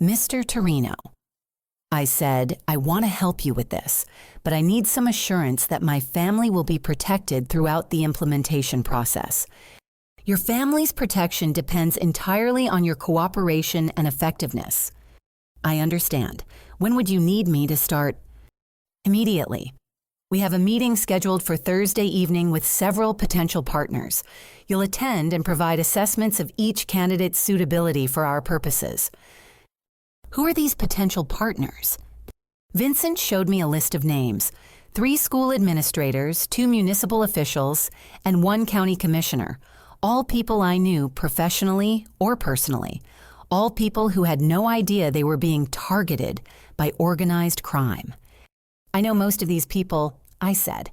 Mr. Torino, I said, I want to help you with this, but I need some assurance that my family will be protected throughout the implementation process. Your family's protection depends entirely on your cooperation and effectiveness. I understand. When would you need me to start? Immediately. We have a meeting scheduled for Thursday evening with several potential partners. You'll attend and provide assessments of each candidate's suitability for our purposes. Who are these potential partners? Vincent showed me a list of names: 3 school administrators, 2 municipal officials, and 1 county commissioner, all people I knew professionally or personally, all people who had no idea they were being targeted by organized crime. I know most of these people, I said.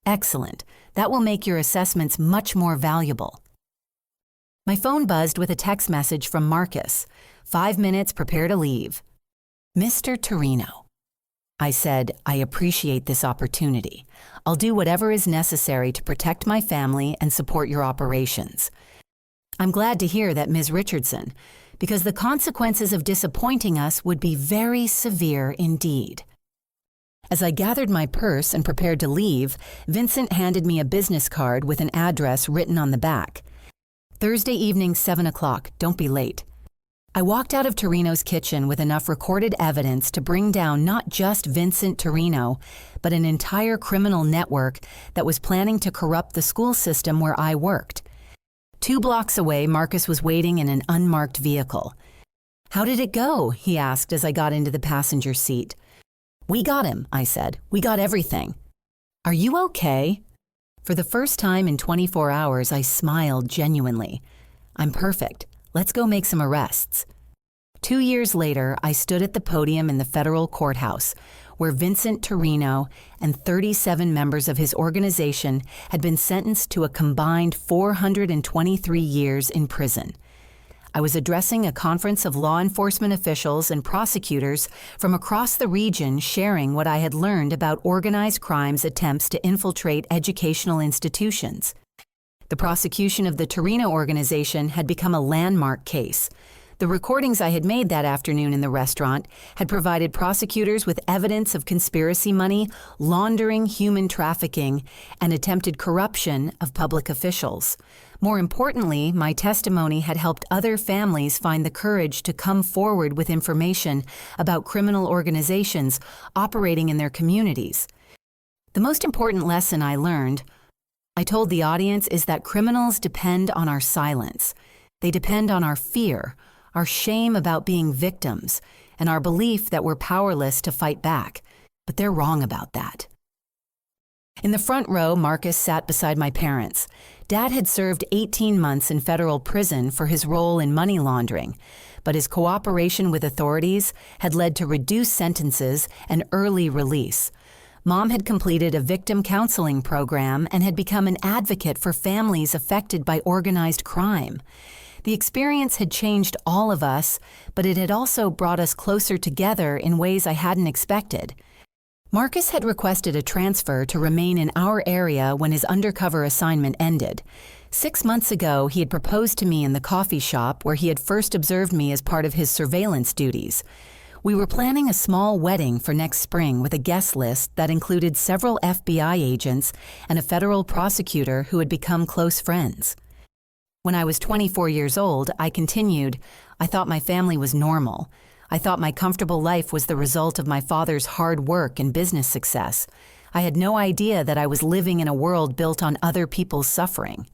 Excellent. That will make your assessments much more valuable. My phone buzzed with a text message from Marcus. 5 minutes, prepare to leave. Mr. Torino, I said, I appreciate this opportunity. I'll do whatever is necessary to protect my family and support your operations. I'm glad to hear that, Ms. Richardson, because the consequences of disappointing us would be very severe indeed. As I gathered my purse and prepared to leave, Vincent handed me a business card with an address written on the back. Thursday evening, 7 o'clock. Don't be late. I walked out of Torino's kitchen with enough recorded evidence to bring down not just Vincent Torino, but an entire criminal network that was planning to corrupt the school system where I worked. 2 blocks away, Marcus was waiting in an unmarked vehicle. "How did it go?" he asked as I got into the passenger seat. "We got him," I said. "We got everything." "Are you okay?" For the first time in 24 hours, I smiled genuinely. "I'm perfect. Let's go make some arrests." 2 years later, I stood at the podium in the federal courthouse, where Vincent Torino and 37 members of his organization had been sentenced to a combined 423 years in prison. I was addressing a conference of law enforcement officials and prosecutors from across the region, sharing what I had learned about organized crime's attempts to infiltrate educational institutions. The prosecution of the Torino organization had become a landmark case. The recordings I had made that afternoon in the restaurant had provided prosecutors with evidence of conspiracy money, laundering, human trafficking, and attempted corruption of public officials. More importantly, my testimony had helped other families find the courage to come forward with information about criminal organizations operating in their communities. The most important lesson I learned, I told the audience, is that criminals depend on our silence. They depend on our fear, our shame about being victims, and our belief that we're powerless to fight back. But they're wrong about that. In the front row, Marcus sat beside my parents. Dad had served 18 months in federal prison for his role in money laundering, but his cooperation with authorities had led to reduced sentences and early release. Mom had completed a victim counseling program and had become an advocate for families affected by organized crime. The experience had changed all of us, but it had also brought us closer together in ways I hadn't expected. Marcus had requested a transfer to remain in our area when his undercover assignment ended. 6 months ago, he had proposed to me in the coffee shop where he had first observed me as part of his surveillance duties. We were planning a small wedding for next spring with a guest list that included several FBI agents and a federal prosecutor who had become close friends. When I was 24 years old, I continued, I thought my family was normal. I thought my comfortable life was the result of my father's hard work and business success. I had no idea that I was living in a world built on other people's suffering.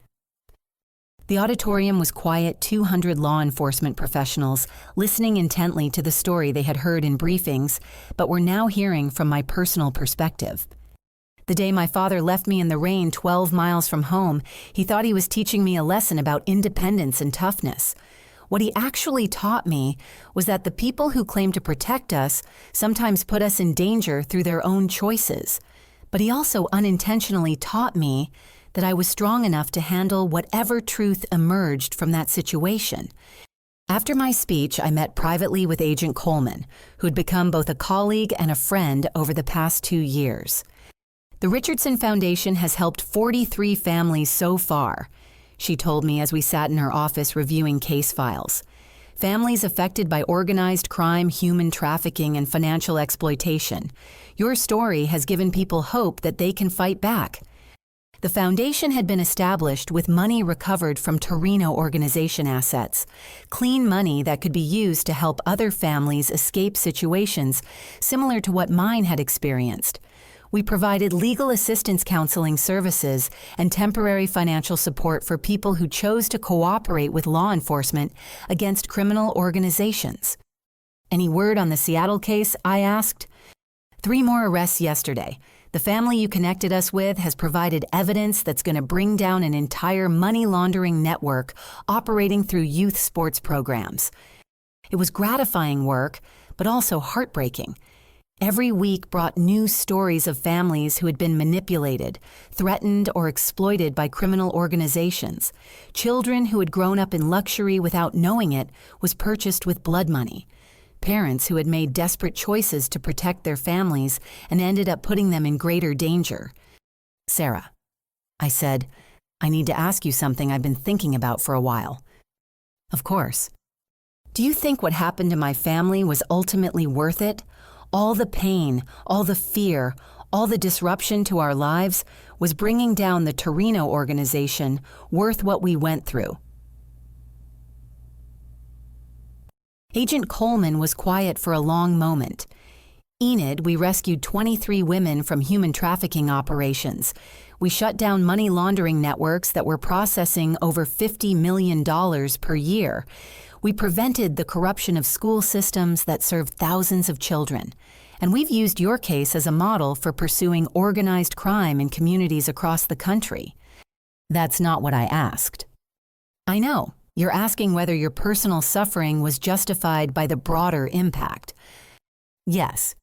The auditorium was quiet, 200 law enforcement professionals listening intently to the story they had heard in briefings, but were now hearing from my personal perspective. The day my father left me in the rain 12 miles from home, he thought he was teaching me a lesson about independence and toughness. What he actually taught me was that the people who claim to protect us sometimes put us in danger through their own choices. But he also unintentionally taught me that I was strong enough to handle whatever truth emerged from that situation. After my speech, I met privately with Agent Coleman, who had become both a colleague and a friend over the past 2 years. The Richardson Foundation has helped 43 families so far, she told me as we sat in her office reviewing case files. Families affected by organized crime, human trafficking, and financial exploitation. Your story has given people hope that they can fight back. The foundation had been established with money recovered from Torino organization assets, clean money that could be used to help other families escape situations similar to what mine had experienced. We provided legal assistance counseling services and temporary financial support for people who chose to cooperate with law enforcement against criminal organizations. Any word on the Seattle case? I asked. 3 more arrests yesterday. The family you connected us with has provided evidence that's going to bring down an entire money laundering network operating through youth sports programs. It was gratifying work, but also heartbreaking. Every week brought new stories of families who had been manipulated, threatened, or exploited by criminal organizations. Children who had grown up in luxury without knowing it was purchased with blood money. Parents who had made desperate choices to protect their families and ended up putting them in greater danger. Sarah, I said, I need to ask you something I've been thinking about for a while. Of course. Do you think what happened to my family was ultimately worth it? All the pain, all the fear, all the disruption to our lives was bringing down the Torino organization worth what we went through? Agent Coleman was quiet for a long moment. Enid, we rescued 23 women from human trafficking operations. We shut down money laundering networks that were processing over $50 million per year. We prevented the corruption of school systems that serve thousands of children. And we've used your case as a model for pursuing organized crime in communities across the country. That's not what I asked. I know, you're asking whether your personal suffering was justified by the broader impact. Yes.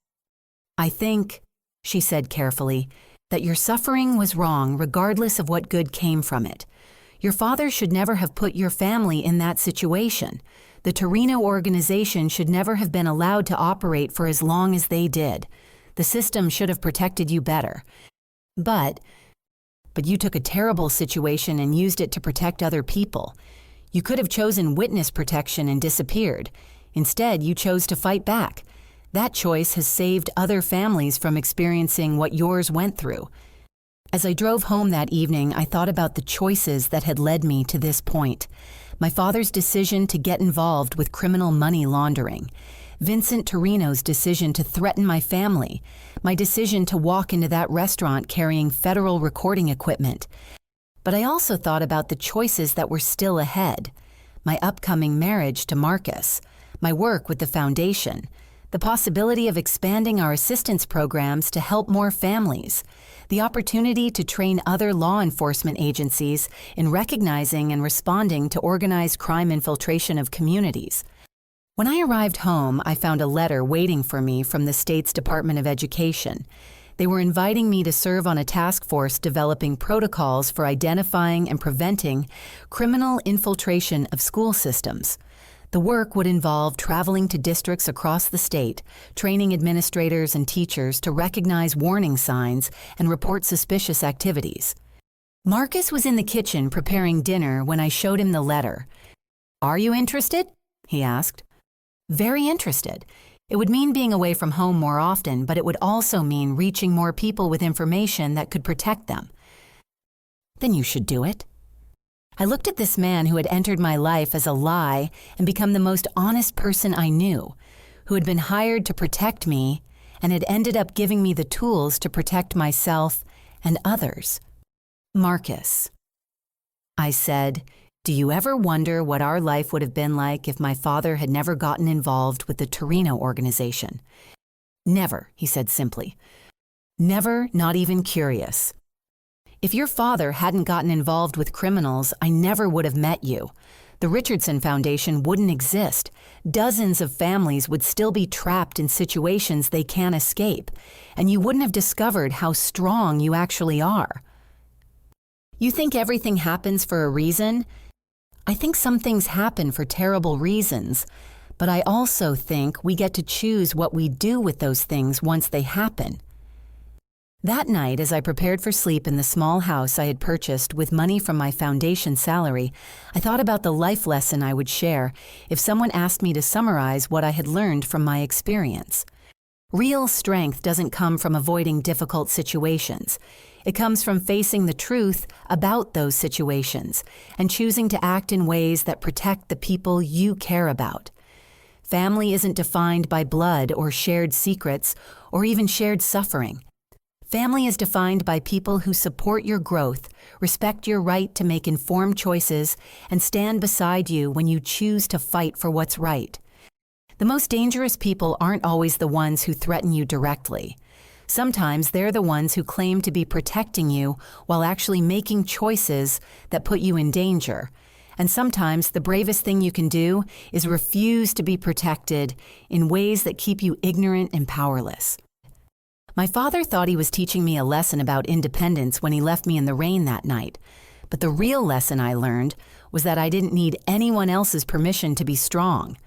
I think, she said carefully, that your suffering was wrong regardless of what good came from it. Your father should never have put your family in that situation. The Torino organization should never have been allowed to operate for as long as they did. The system should have protected you better. But you took a terrible situation and used it to protect other people. You could have chosen witness protection and disappeared. Instead, you chose to fight back. That choice has saved other families from experiencing what yours went through. As I drove home that evening, I thought about the choices that had led me to this point. My father's decision to get involved with criminal money laundering, Vincent Torino's decision to threaten my family, my decision to walk into that restaurant carrying federal recording equipment. But I also thought about the choices that were still ahead. My upcoming marriage to Marcus, my work with the foundation, the possibility of expanding our assistance programs to help more families, the opportunity to train other law enforcement agencies in recognizing and responding to organized crime infiltration of communities. When I arrived home, I found a letter waiting for me from the state's Department of Education. They were inviting me to serve on a task force developing protocols for identifying and preventing criminal infiltration of school systems. The work would involve traveling to districts across the state, training administrators and teachers to recognize warning signs and report suspicious activities. Marcus was in the kitchen preparing dinner when I showed him the letter. "Are you interested?" he asked. "Very interested. It would mean being away from home more often, but it would also mean reaching more people with information that could protect them." "Then you should do it." I looked at this man who had entered my life as a lie and become the most honest person I knew, who had been hired to protect me and had ended up giving me the tools to protect myself and others. "Marcus," I said, "do you ever wonder what our life would have been like if my father had never gotten involved with the Torino organization?" "Never," he said simply. "Never, not even curious. If your father hadn't gotten involved with criminals, I never would have met you. The Richardson Foundation wouldn't exist. Dozens of families would still be trapped in situations they can't escape, and you wouldn't have discovered how strong you actually are. You think everything happens for a reason? I think some things happen for terrible reasons, but I also think we get to choose what we do with those things once they happen." That night, as I prepared for sleep in the small house I had purchased with money from my foundation salary, I thought about the life lesson I would share if someone asked me to summarize what I had learned from my experience. Real strength doesn't come from avoiding difficult situations. It comes from facing the truth about those situations and choosing to act in ways that protect the people you care about. Family isn't defined by blood or shared secrets or even shared suffering. Family is defined by people who support your growth, respect your right to make informed choices, and stand beside you when you choose to fight for what's right. The most dangerous people aren't always the ones who threaten you directly. Sometimes they're the ones who claim to be protecting you while actually making choices that put you in danger. And sometimes the bravest thing you can do is refuse to be protected in ways that keep you ignorant and powerless. My father thought he was teaching me a lesson about independence when he left me in the rain that night. But the real lesson I learned was that I didn't need anyone else's permission to be strong.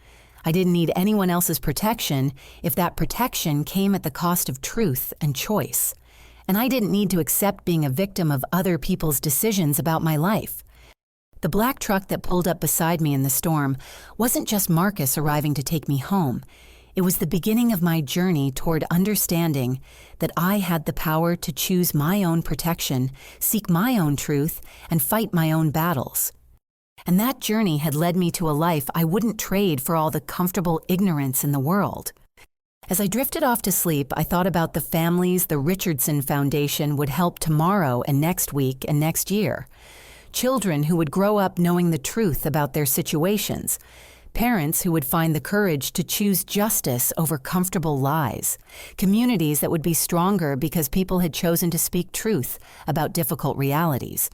I didn't need anyone else's protection if that protection came at the cost of truth and choice. And I didn't need to accept being a victim of other people's decisions about my life. The black truck that pulled up beside me in the storm wasn't just Marcus arriving to take me home. It was the beginning of my journey toward understanding that I had the power to choose my own protection, seek my own truth, and fight my own battles. And that journey had led me to a life I wouldn't trade for all the comfortable ignorance in the world. As I drifted off to sleep, I thought about the families the Richardson Foundation would help tomorrow and next week and next year. Children who would grow up knowing the truth about their situations. Parents who would find the courage to choose justice over comfortable lies. Communities that would be stronger because people had chosen to speak truth about difficult realities.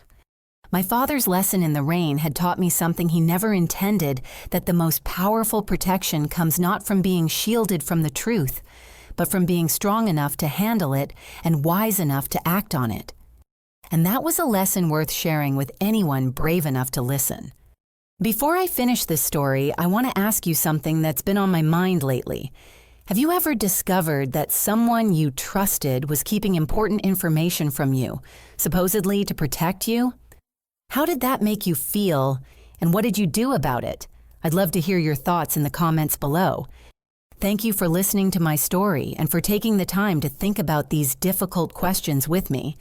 My father's lesson in the rain had taught me something he never intended, that the most powerful protection comes not from being shielded from the truth, but from being strong enough to handle it and wise enough to act on it. And that was a lesson worth sharing with anyone brave enough to listen. Before I finish this story, I want to ask you something that's been on my mind lately. Have you ever discovered that someone you trusted was keeping important information from you, supposedly to protect you? How did that make you feel, and what did you do about it? I'd love to hear your thoughts in the comments below. Thank you for listening to my story and for taking the time to think about these difficult questions with me.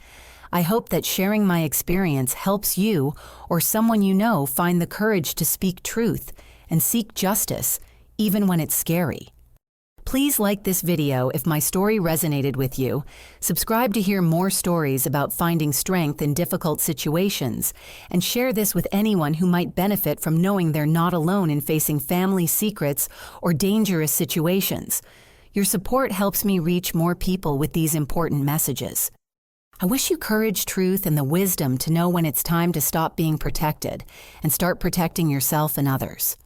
I hope that sharing my experience helps you or someone you know find the courage to speak truth and seek justice, even when it's scary. Please like this video if my story resonated with you. Subscribe to hear more stories about finding strength in difficult situations, and share this with anyone who might benefit from knowing they're not alone in facing family secrets or dangerous situations. Your support helps me reach more people with these important messages. I wish you courage, truth, and the wisdom to know when it's time to stop being protected and start protecting yourself and others.